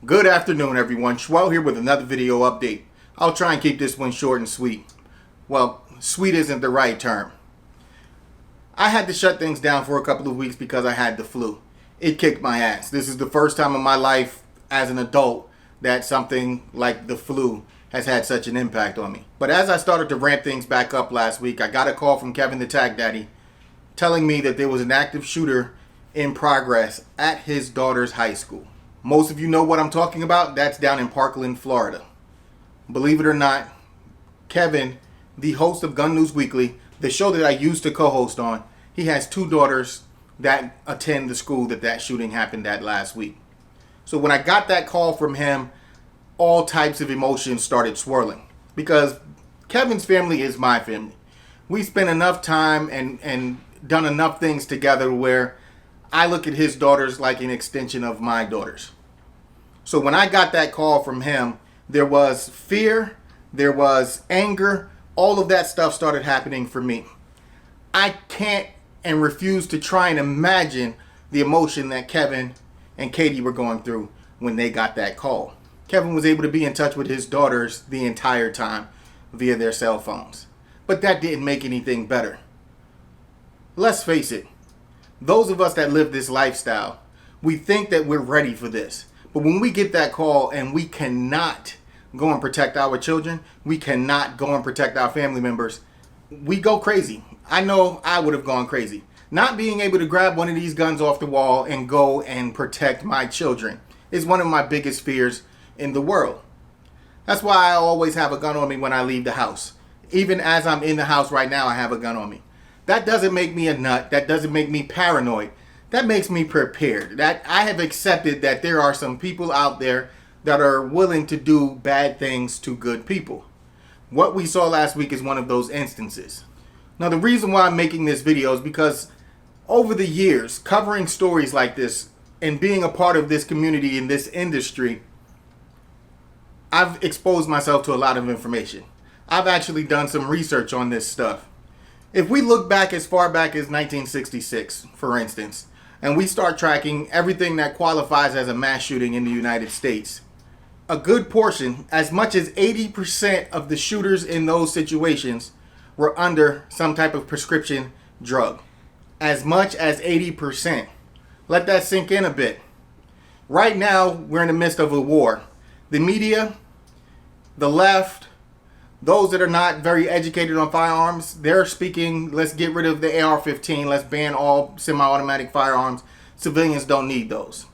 Good afternoon, everyone. Schwell here with another video update. I'll try and keep this one short and sweet. Well, sweet isn't the right term. I had to shut things down for a couple of weeks because I had the flu. It kicked my ass. This is the first time in my life as an adult that something like the flu has had such an impact on me. But as I started to ramp things back up last week, I got a call from Kevin the Tag Daddy telling me that there was an active shooter in progress at his daughter's high school. Most of you know what I'm talking about. That's down in Parkland, Florida. Believe it or not, Kevin, the host of Gun News Weekly, the show that I used to co-host on, he has two daughters that attend the school that shooting happened at last week. So when I got that call from him, all types of emotions started swirling. Because Kevin's family is my family. We spent enough time and done enough things together where I look at his daughters like an extension of my daughters. So when I got that call from him, there was fear, there was anger, all of that stuff started happening for me. I can't and refuse to try and imagine the emotion that Kevin and Katie were going through when they got that call. Kevin was able to be in touch with his daughters the entire time via their cell phones. But that didn't make anything better. Let's face it, those of us that live this lifestyle, we think that we're ready for this. But when we get that call and we cannot go and protect our children, we cannot go and protect our family members, we go crazy. I know I would have gone crazy. Not being able to grab one of these guns off the wall and go and protect my children is one of my biggest fears in the world. That's why I always have a gun on me when I leave the house. Even as I'm in the house right now, I have a gun on me. That doesn't make me a nut. That doesn't make me paranoid. That makes me prepared. That I have accepted that there are some people out there that are willing to do bad things to good people. What we saw last week is one of those instances. Now, the reason why I'm making this video is because over the years, covering stories like this and being a part of this community in this industry, I've exposed myself to a lot of information. I've actually done some research on this stuff. If we look back as far back as 1966, for instance, and we start tracking everything that qualifies as a mass shooting in the United States, a good portion, as much as 80% of the shooters in those situations were under some type of prescription drug. As much as 80%. Let that sink in a bit. Right now, we're in the midst of a war. The media, the left, those that are not very educated on firearms, they're speaking, let's get rid of the AR-15, let's ban all semi-automatic firearms. Civilians don't need those.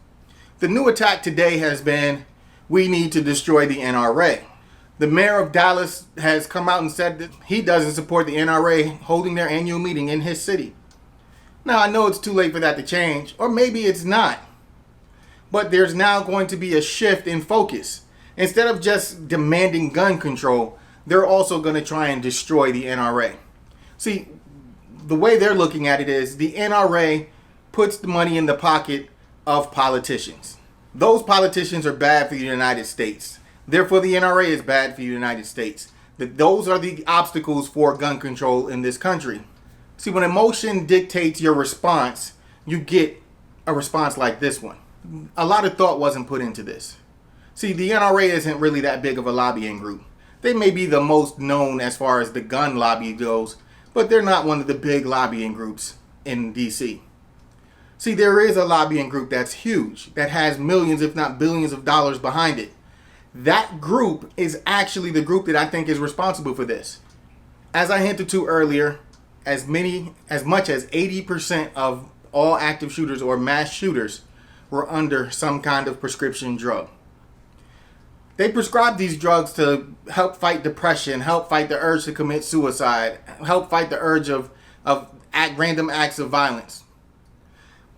The new attack today has been, we need to destroy the NRA. The mayor of Dallas has come out and said that he doesn't support the NRA holding their annual meeting in his city. Now, I know it's too late for that to change, or maybe it's not. But there's now going to be a shift in focus. Instead of just demanding gun control, they're also going to try and destroy the NRA. See, the way they're looking at it is the NRA puts the money in the pocket of politicians. Those politicians are bad for the United States. Therefore, the NRA is bad for the United States. Those are the obstacles for gun control in this country. See, when emotion dictates your response, you get a response like this one. A lot of thought wasn't put into this. See, the NRA isn't really that big of a lobbying group. They may be the most known as far as the gun lobby goes, but they're not one of the big lobbying groups in DC. See, there is a lobbying group that's huge, that has millions if not billions of dollars behind it. That group is actually the group that I think is responsible for this. As I hinted to earlier, as much as 80% of all active shooters or mass shooters were under some kind of prescription drug. They prescribe these drugs to help fight depression, help fight the urge to commit suicide, help fight the urge of random acts of violence.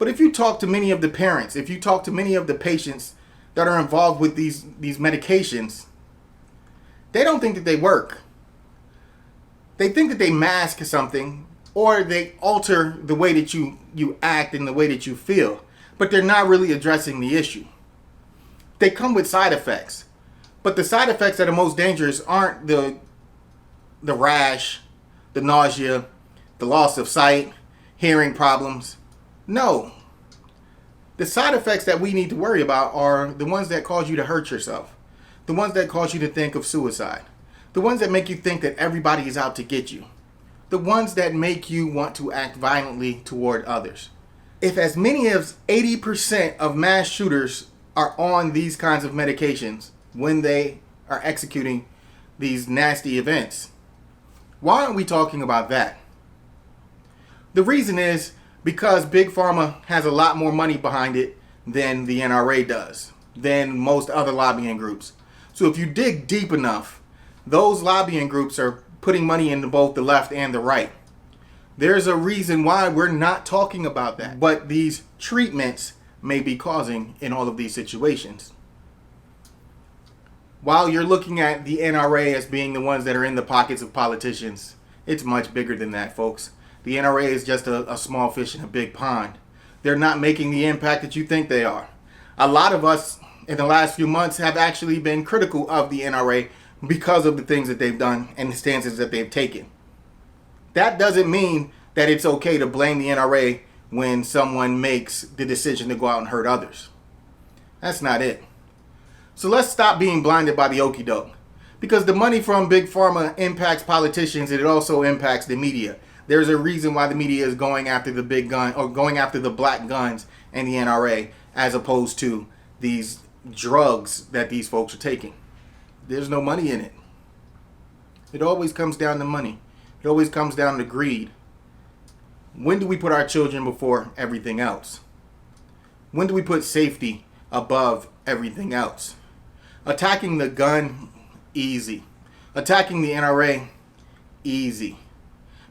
But if you talk to many of the parents, if you talk to many of the patients that are involved with these medications, they don't think that they work. They think that they mask something or they alter the way that you act and the way that you feel, but they're not really addressing the issue. They come with side effects. But the side effects that are most dangerous aren't the rash, the nausea, the loss of sight, hearing problems. No. The side effects that we need to worry about are the ones that cause you to hurt yourself, the ones that cause you to think of suicide, the ones that make you think that everybody is out to get you, the ones that make you want to act violently toward others. If as many as 80% of mass shooters are on these kinds of medications when they are executing these nasty events, why aren't we talking about that? The reason is because Big Pharma has a lot more money behind it than the NRA does, than most other lobbying groups. So if you dig deep enough, those lobbying groups are putting money into both the left and the right. There's a reason why we're not talking about that, but these treatments may be causing in all of these situations. While you're looking at the NRA as being the ones that are in the pockets of politicians, it's much bigger than that, folks. The NRA is just a small fish in a big pond. They're not making the impact that you think they are. A lot of us in the last few months have actually been critical of the NRA because of the things that they've done and the stances that they've taken. That doesn't mean that it's okay to blame the NRA when someone makes the decision to go out and hurt others. That's not it. So let's stop being blinded by the okie doke. Because the money from Big Pharma impacts politicians and it also impacts the media. There's a reason why the media is going after the big gun or going after the black guns and the NRA as opposed to these drugs that these folks are taking. There's no money in it. It always comes down to money. It always comes down to greed. When do we put our children before everything else? When do we put safety above everything else? Attacking the gun, easy. Attacking the NRA, easy.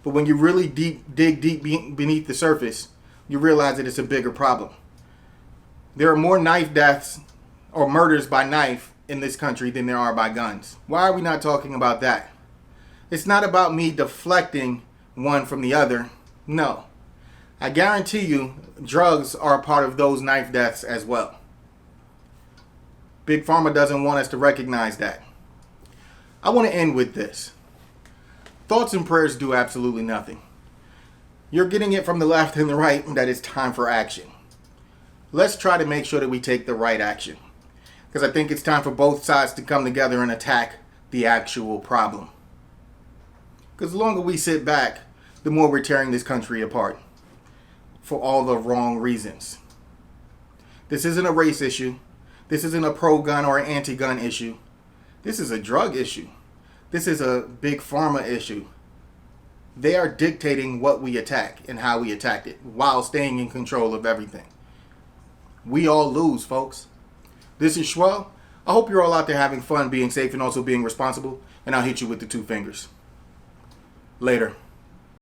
But when you really dig deep beneath the surface, you realize that it's a bigger problem. There are more knife deaths or murders by knife in this country than there are by guns. Why are we not talking about that? It's not about me deflecting one from the other. No. I guarantee you drugs are a part of those knife deaths as well. Big Pharma doesn't want us to recognize that. I want to end with this. Thoughts and prayers do absolutely nothing. You're getting it from the left and the right that it's time for action. Let's try to make sure that we take the right action. Because I think it's time for both sides to come together and attack the actual problem. Because the longer we sit back, the more we're tearing this country apart. For all the wrong reasons. This isn't a race issue. This isn't a pro-gun or an anti-gun issue. This is a drug issue. This is a Big Pharma issue. They are dictating what we attack and how we attack it while staying in control of everything. We all lose, folks. This is Schwell. I hope you're all out there having fun, being safe, and also being responsible. And I'll hit you with the 2 fingers. Later.